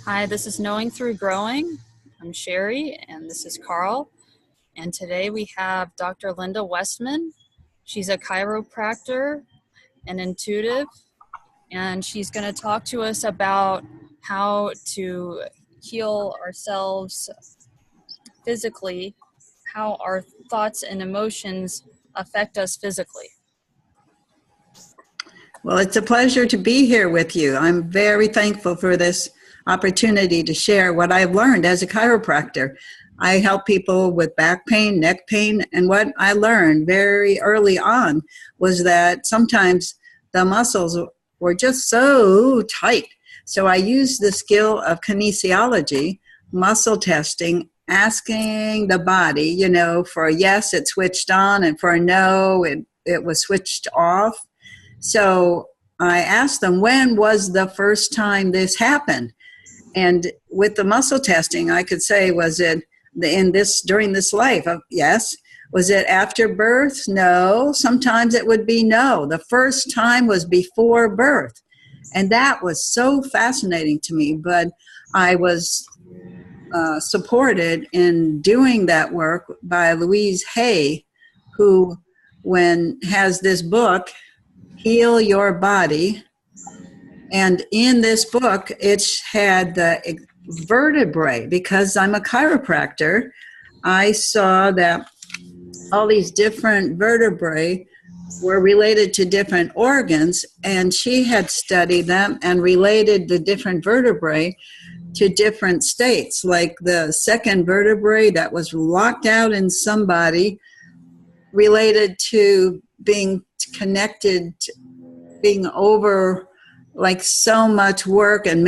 Hi, this is Knowing Through Growing. I'm Sherry, and this is Carl. And today we have Dr. Linda Westman. She's a chiropractor and intuitive, and she's going to talk to us about how to heal ourselves physically, how our thoughts and emotions affect us physically. Well, it's a pleasure to be here with you. I'm very thankful for this opportunity to share what I've learned as a chiropractor. I help people with back pain, neck pain, and what I learned very early on was that sometimes the muscles were just so tight. So I used the skill of kinesiology, muscle testing, asking the body, for a yes, it switched on, and for a no, it was switched off. So I asked them, when was the first time this happened? And with the muscle testing, I could say, was it during this life? Yes. Was it after birth? No. Sometimes it would be no. The first time was before birth. And that was so fascinating to me. But I was supported in doing that work by Louise Hay, who has this book, Heal Your Body. And in this book, it had the vertebrae. Because I'm a chiropractor, I saw that all these different vertebrae were related to different organs, and she had studied them and related the different vertebrae to different states. Like the second vertebrae that was locked out in somebody related to being connected, being over like so much work, and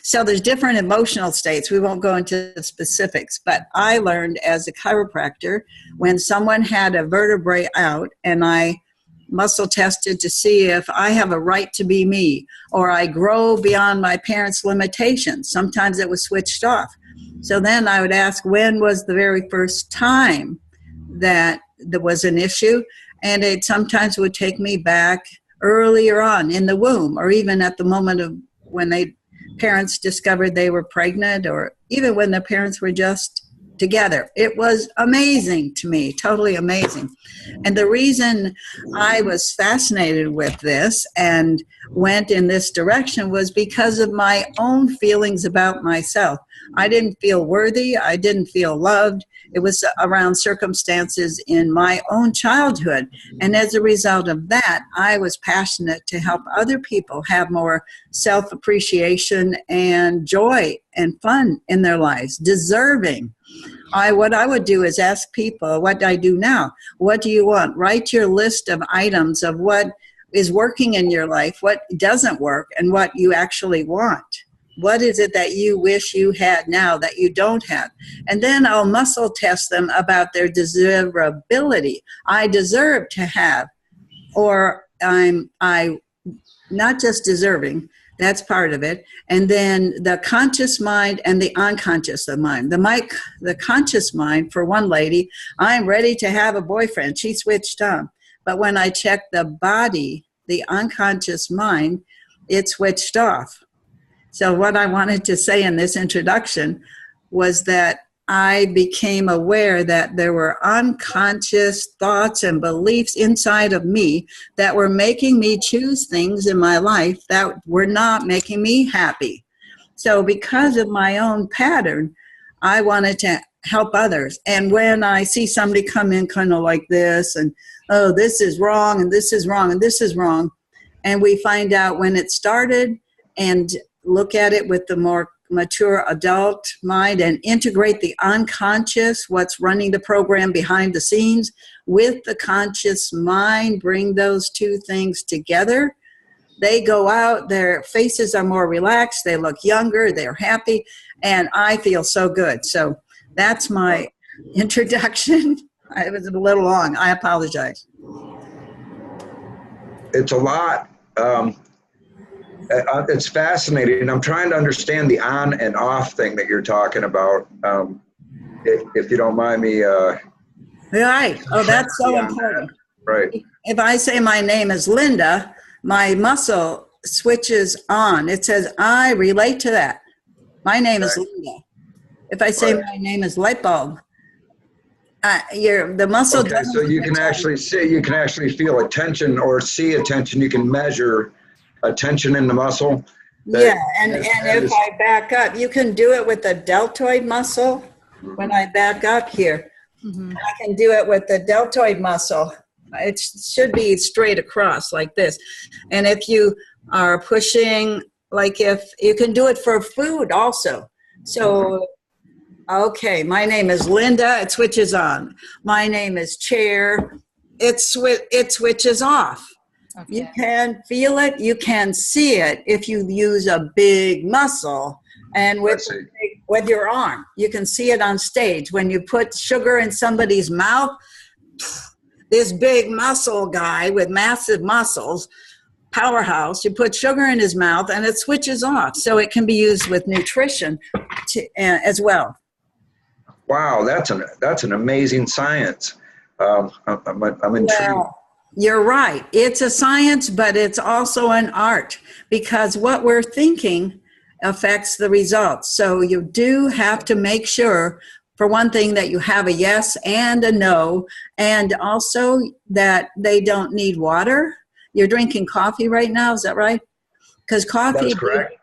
so there's different emotional states. We won't go into the specifics, but I learned as a chiropractor when someone had a vertebrae out and I muscle tested to see if I have a right to be me, or I grow beyond my parents' limitations. Sometimes it was switched off. So then I would ask, when was the very first time that there was an issue? And it sometimes would take me back earlier on in the womb, or even at the moment of when parents discovered they were pregnant, or even when the parents were just together. It was amazing to me, totally amazing. And the reason I was fascinated with this and went in this direction was because of my own feelings about myself. I didn't feel worthy. I didn't feel loved. It was around circumstances in my own childhood. And as a result of that, I was passionate to help other people have more self-appreciation and joy and fun in their lives, deserving. What I would do is ask people, what I do now, what do you want? Write your list of items of what is working in your life, what doesn't work, and what you actually want. What is it that you wish you had now that you don't have? And then I'll muscle test them about their desirability. I deserve to have, or I not just deserving, that's part of it. And then the conscious mind and the unconscious mind. The conscious mind, for one lady, I'm ready to have a boyfriend. She switched on. But when I checked the body, the unconscious mind, it switched off. So what I wanted to say in this introduction was that I became aware that there were unconscious thoughts and beliefs inside of me that were making me choose things in my life that were not making me happy. So because of my own pattern, I wanted to help others. And when I see somebody come in kind of like this, and, oh, this is wrong, and this is wrong, and this is wrong, and we find out when it started and look at it with the more mature adult mind and integrate the unconscious, what's running the program behind the scenes, with the conscious mind, bring those two things together. They go out, their faces are more relaxed, they look younger, they're happy, and I feel so good. So that's my introduction. It was a little long. I apologize. It's a lot. It's fascinating. I'm trying to understand the on and off thing that you're talking about. If you don't mind me. Right. Oh, that's so important. Right. If I say my name is Linda, my muscle switches on. It says, I relate to that. My name is Linda. If I say Right. my name is light bulb, the muscle Okay, doesn't so you switch can on. actually see, you can actually feel a tension or see a tension. You can measure a tension in the muscle. Yeah, and that if is, I back up, you can do it with the deltoid muscle. When I back up here, Mm-hmm. I can do it with the deltoid muscle. It should be straight across like this. And if you are pushing, like if you can do it for food also. So, okay, my name is Linda. It switches on. My name is Chair. It switches off. You Okay. can feel it, you can see it if you use a big muscle and let's see. with your arm. You can see it on stage. When you put sugar in somebody's mouth, this big muscle guy with massive muscles, powerhouse, you put sugar in his mouth and it switches off. So it can be used with nutrition as well. Wow, that's an amazing science. I'm intrigued. Well, you're right. It's a science, but it's also an art because what we're thinking affects the results. So you do have to make sure, for one thing, that you have a yes and a no, and also that they don't need water. You're drinking coffee right now, is that right? Because That's correct.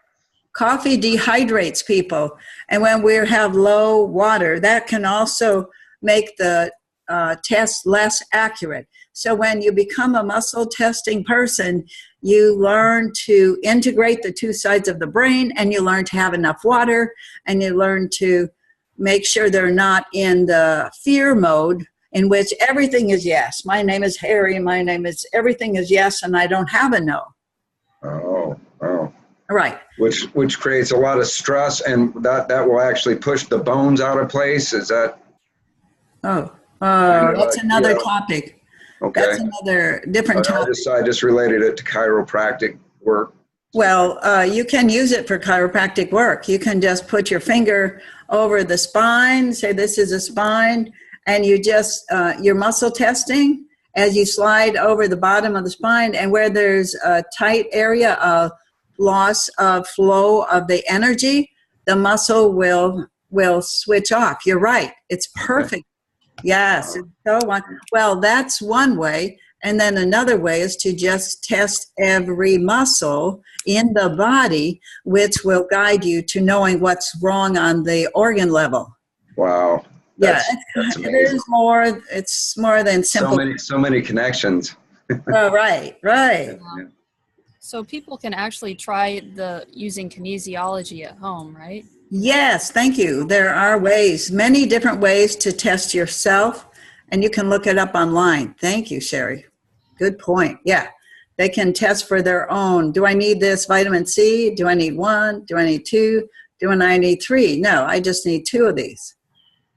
coffee dehydrates people, and when we have low water, that can also make the test less accurate. So when you become a muscle testing person, you learn to integrate the two sides of the brain, and you learn to have enough water, and you learn to make sure they're not in the fear mode in which everything is yes. My name is Harry, my name is, everything is yes, and I don't have a no. Oh. Right. Which creates a lot of stress, and that will actually push the bones out of place. Is that Oh, kind of that's like, another topic. okay? That's another different topic. I just related it to chiropractic work. Well, you can use it for chiropractic work. You can just put your finger over the spine, say this is a spine, and you just, your muscle testing as you slide over the bottom of the spine, and where there's a tight area of loss of flow of the energy, the muscle will switch off. You're right. It's perfect. Yes. Well, that's one way. And then another way is to just test every muscle in the body, which will guide you to knowing what's wrong on the organ level. Wow. That's amazing. it is more, it's more than simple. So many connections. Oh, right. Yeah. So people can actually try using kinesiology at home, right? Yes, thank you. There are ways, many different ways to test yourself, and you can look it up online. Thank you, Sherry. Good point. Yeah, they can test for their own. Do I need this vitamin C? Do I need one? Do I need two? Do I need three? No, I just need two of these.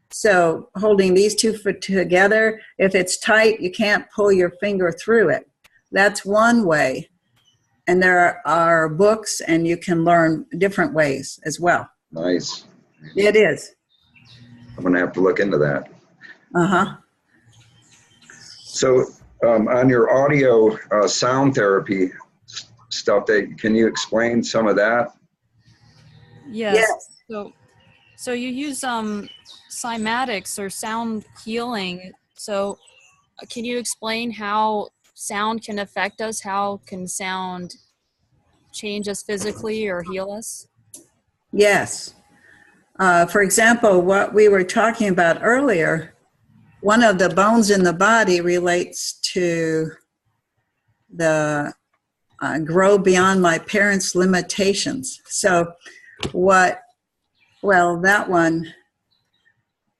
So holding these two together, if it's tight, you can't pull your finger through it. That's one way. And there are books, and you can learn different ways as well. Nice. It is. I'm going to have to look into that. Uh-huh. So on your audio sound therapy stuff, can you explain some of that? Yes. So you use cymatics or sound healing. So can you explain how sound can affect us? How can sound change us physically or heal us? Yes. For example, what we were talking about earlier, one of the bones in the body relates to the grow beyond my parents' limitations. So that one,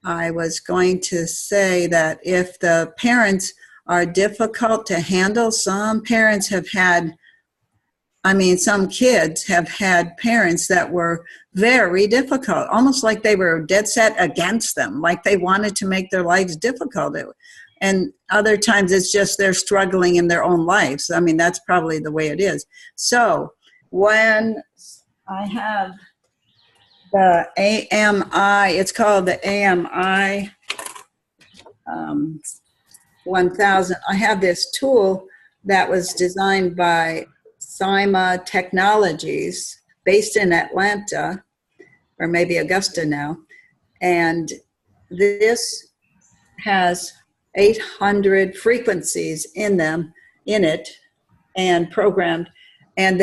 I was going to say that if the parents are difficult to handle, some parents have had, some kids have had parents that were very difficult, almost like they were dead set against them, like they wanted to make their lives difficult. And other times it's just they're struggling in their own lives. That's probably the way it is. So when I have the AMI, it's called the AMI 1000. I have this tool that was designed by Cyma Technologies based in Atlanta, or maybe Augusta now. And this has 800 frequencies in it, and programmed. And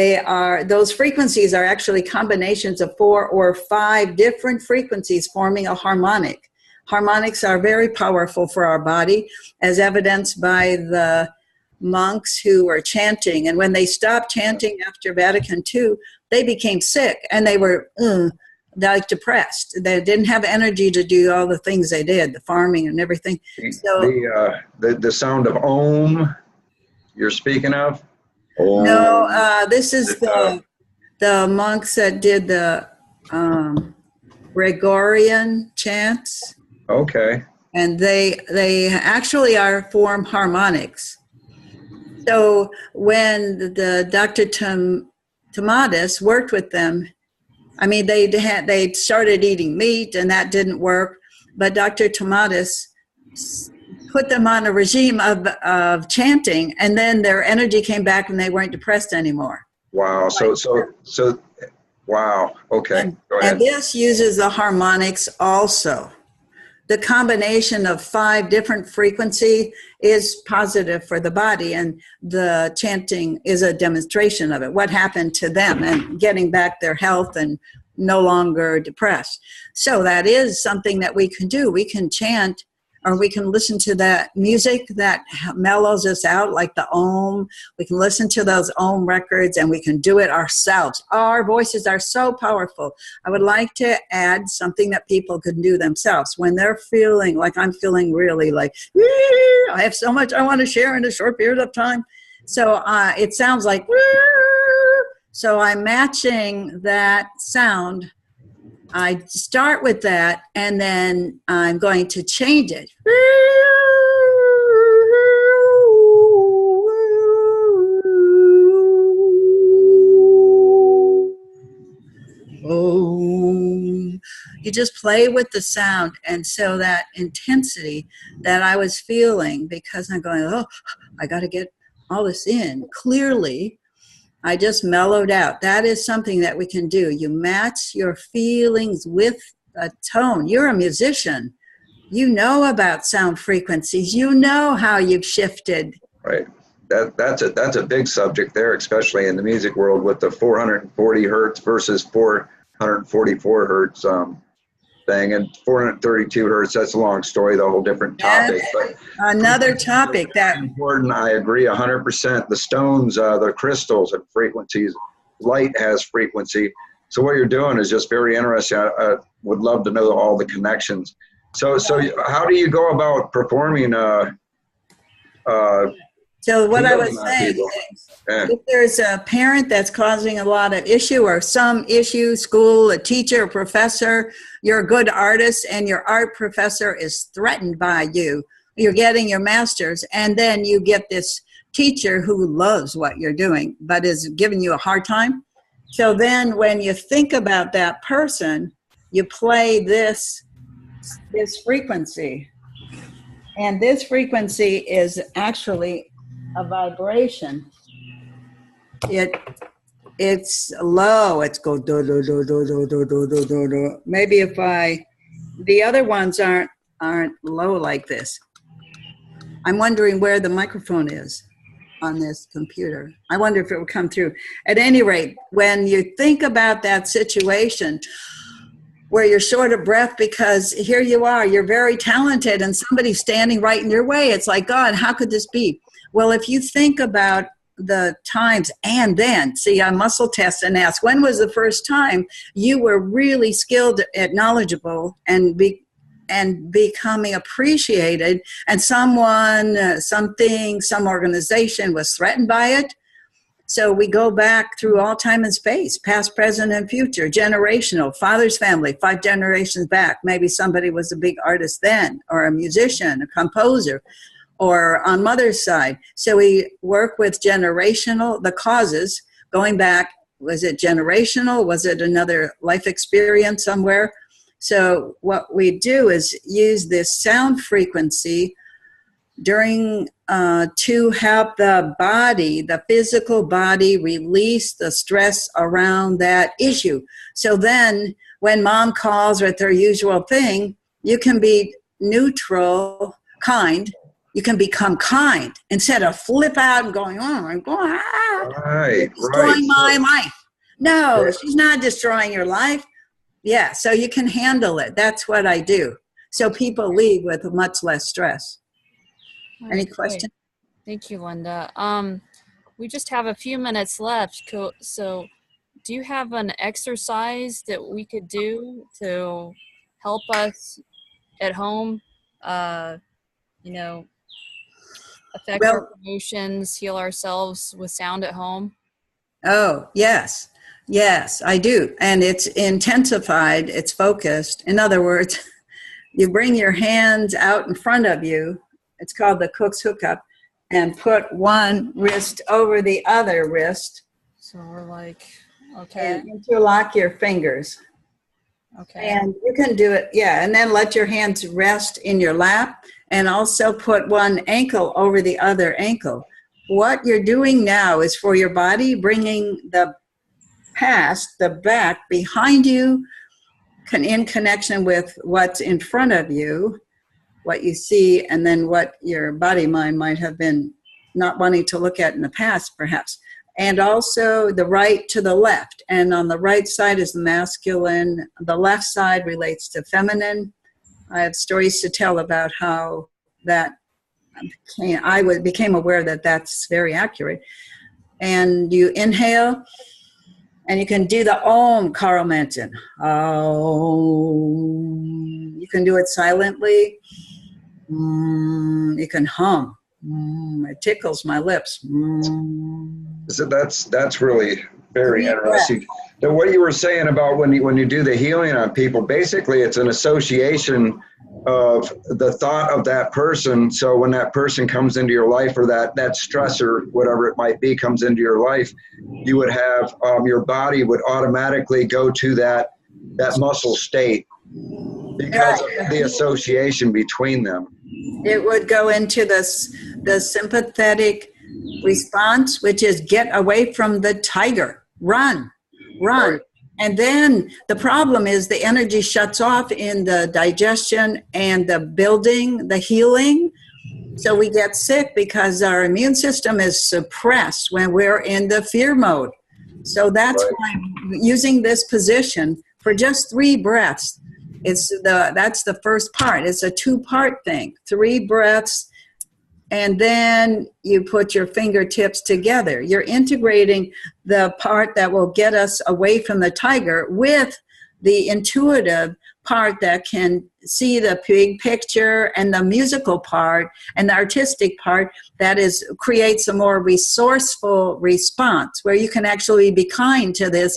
those frequencies are actually combinations of 4 or 5 different frequencies forming a harmonic. Harmonics are very powerful for our body, as evidenced by the monks who were chanting. And when they stopped chanting after Vatican II, they became sick, and they were like depressed. They didn't have energy to do all the things they did, the farming and everything. So the sound of Om you're speaking of? Om. No, this is the monks that did the Gregorian chants. Okay. And they actually form harmonics. So when the Dr. Tomatis worked with them, I mean, they started eating meat, and that didn't work. But Dr. Tomatis put them on a regime of chanting, and then their energy came back, and they weren't depressed anymore. Wow. So wow. Okay. Go ahead. And this uses the harmonics also. The combination of 5 different frequency is positive for the body, and the chanting is a demonstration of it. What happened to them and getting back their health and no longer depressed. So that is something that we can do. We can chant, or we can listen to that music that mellows us out, like the Om. We can listen to those Om records, and we can do it ourselves. Our voices are so powerful. I would like to add something that people can do themselves when they're feeling like I'm feeling really like, I have so much I want to share in a short period of time. So it sounds like, so I'm matching that sound. I start with that, and then I'm going to change it. Boom. You just play with the sound, and so that intensity that I was feeling, because I'm going, oh, I got to get all this in clearly, I just mellowed out. That is something that we can do. You match your feelings with a tone. You're a musician. You know about sound frequencies. You know how you've shifted. Right. That's a big subject there, especially in the music world, with the 440 hertz versus 444 hertz thing, and 432 hertz. That's a long story, the whole different topic. But another topic that important. I agree 100%. The stones, the crystals and frequencies. Light has frequency. So what you're doing is just very interesting. I would love to know all the connections. So how do you go about performing? So what I was saying is, if there's a parent that's causing a lot of issue, or some issue, school, a teacher, a professor, you're a good artist, and your art professor is threatened by you. You're getting your master's, and then you get this teacher who loves what you're doing, but is giving you a hard time. So then when you think about that person, you play this frequency. And this frequency is actually a vibration. It's low. It's go do do do do do do do do do do. Maybe if the other ones aren't low like this. I'm wondering where the microphone is on this computer. I wonder if it will come through. At any rate, when you think about that situation where you're short of breath because here you are, you're very talented, and somebody's standing right in your way, it's like, God, how could this be? Well, if you think about the times, and then see a muscle test and ask, when was the first time you were really skilled at knowledgeable and becoming appreciated, and someone, something, some organization was threatened by it? So we go back through all time and space, past, present, and future, generational, father's family, 5 generations back. Maybe somebody was a big artist then, or a musician, a composer, or on mother's side. So we work with generational, the causes, going back, was it generational? Was it another life experience somewhere? So what we do is use this sound frequency during to help the body, the physical body, release the stress around that issue. So then when mom calls with her usual thing, you can be neutral, kind. You can become kind instead of flip out and going, oh my God, Right, destroying my right. life. No, Right. she's not destroying your life. Yeah, so you can handle it. That's what I do. So people leave with much less stress. All Any right, great. questions? Thank you, Linda. We just have a few minutes left. So do you have an exercise that we could do to help us at home, uh, you know, affect our Well, emotions, heal ourselves with sound at home? oh, yes. Yes, I do. And it's intensified, it's focused. In other words, you bring your hands out in front of you. It's called the Cook's hookup, and put one wrist over the other wrist So we're like, and okay, interlock your fingers. okay. And you can do it, yeah, and then let your hands rest in your lap and also put one ankle over the other ankle. What you're doing now is for your body, bringing the past, the back behind you, in connection with what's in front of you, what you see, and then what your body mind might have been not wanting to look at in the past, perhaps. And also the right to the left. And on the right side is the masculine. The left side relates to feminine. I have stories to tell about how that became aware that that's very accurate. And you inhale, and you can do the Om Carl mentioned. Om. You can do it silently. You can hum. It tickles my lips. So that's really very 3 breaths. interesting. Now, what you were saying about when you do the healing on people, basically it's an association of the thought of that person. So when that person comes into your life, or that stressor, whatever it might be, comes into your life, you would have your body would automatically go to that muscle state because of the association between them. It would go into the sympathetic response, which is get away from the tiger, run. Right. And then the problem is the energy shuts off in the digestion and the building, the healing. So we get sick because our immune system is suppressed when we're in the fear mode. So that's why I'm using this position for just 3 breaths. That's the first part. It's a 2-part thing. 3 breaths, and then you put your fingertips together. You're integrating the part that will get us away from the tiger with the intuitive part that can see the big picture, and the musical part and the artistic part that creates a more resourceful response, where you can actually be kind to this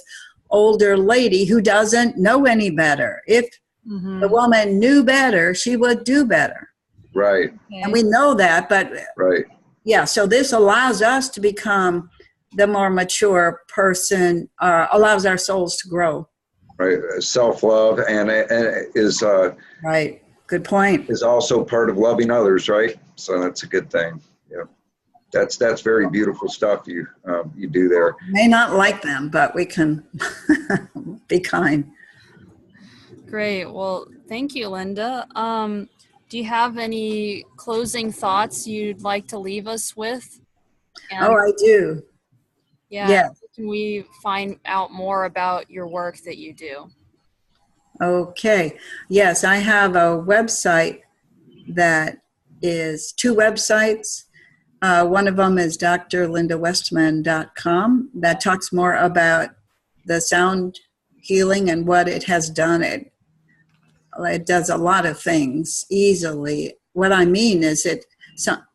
older lady who doesn't know any better. If the woman knew better, she would do better. Right. Okay. And we know that, but Right. yeah, so this allows us to become the more mature person, allows our souls to grow. Right. Self-love and is Right. Good point. is also part of loving others, right? So that's a good thing. Yeah. That's very beautiful stuff you do there. May not like them, but we can be kind. Great. Well, thank you, Linda. Do you have any closing thoughts you'd like to leave us with? And Oh, I do. yeah, Yeah. how can we find out more about your work that you do? Okay. Yes, I have a website that is 2 websites. One of them is drlindawestman.com that talks more about the sound healing and what it has done. It does a lot of things easily. What I mean is it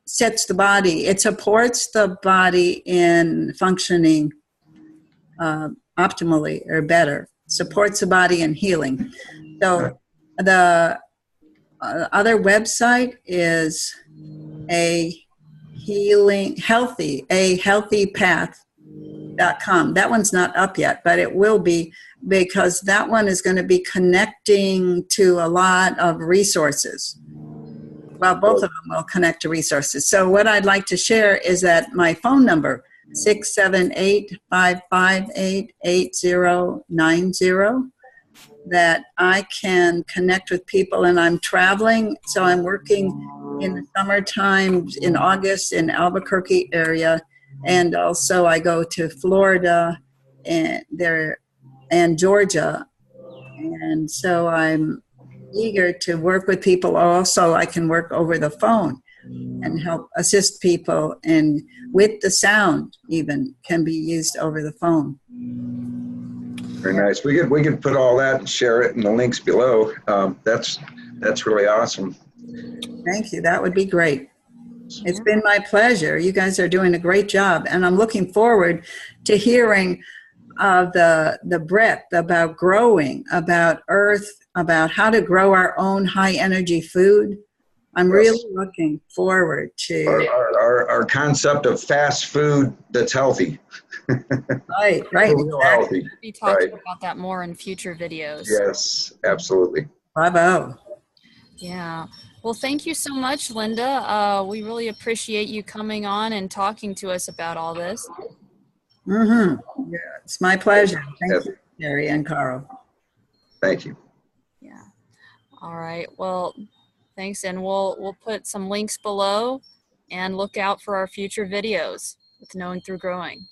sets the body, it supports the body in functioning optimally or better, supports the body in healing. So the other website is a healthypath.com. That one's not up yet, but it will be, because that one is going to be connecting to a lot of resources. Well, both of them will connect to resources. So what I'd like to share is that my phone number, 678-558-8090, that I can connect with people, and I'm traveling, so I'm working in the summertime in August in Albuquerque area, and also I go to Florida and Georgia, and so I'm eager to work with people. Also, I can work over the phone and help assist people, and with the sound even can be used over the phone. Very nice. We could put all that and share it in the links below. That's really awesome. Thank you. That would be great. It's been my pleasure. You guys are doing a great job, and I'm looking forward to hearing the breadth about growing, about earth, about how to grow our own high energy food. I'm really looking forward to our concept of fast food that's healthy. right. Real healthy. We'll be talking about that more in future videos. Yes, absolutely. Bravo. Yeah. Well, thank you so much, Linda. We really appreciate you coming on and talking to us about all this. Yeah, it's my pleasure. Thank you, Jerry and Carl. Thank you. Yeah. All right. Well, thanks, and we'll put some links below, and look out for our future videos with Knowing Through Growing.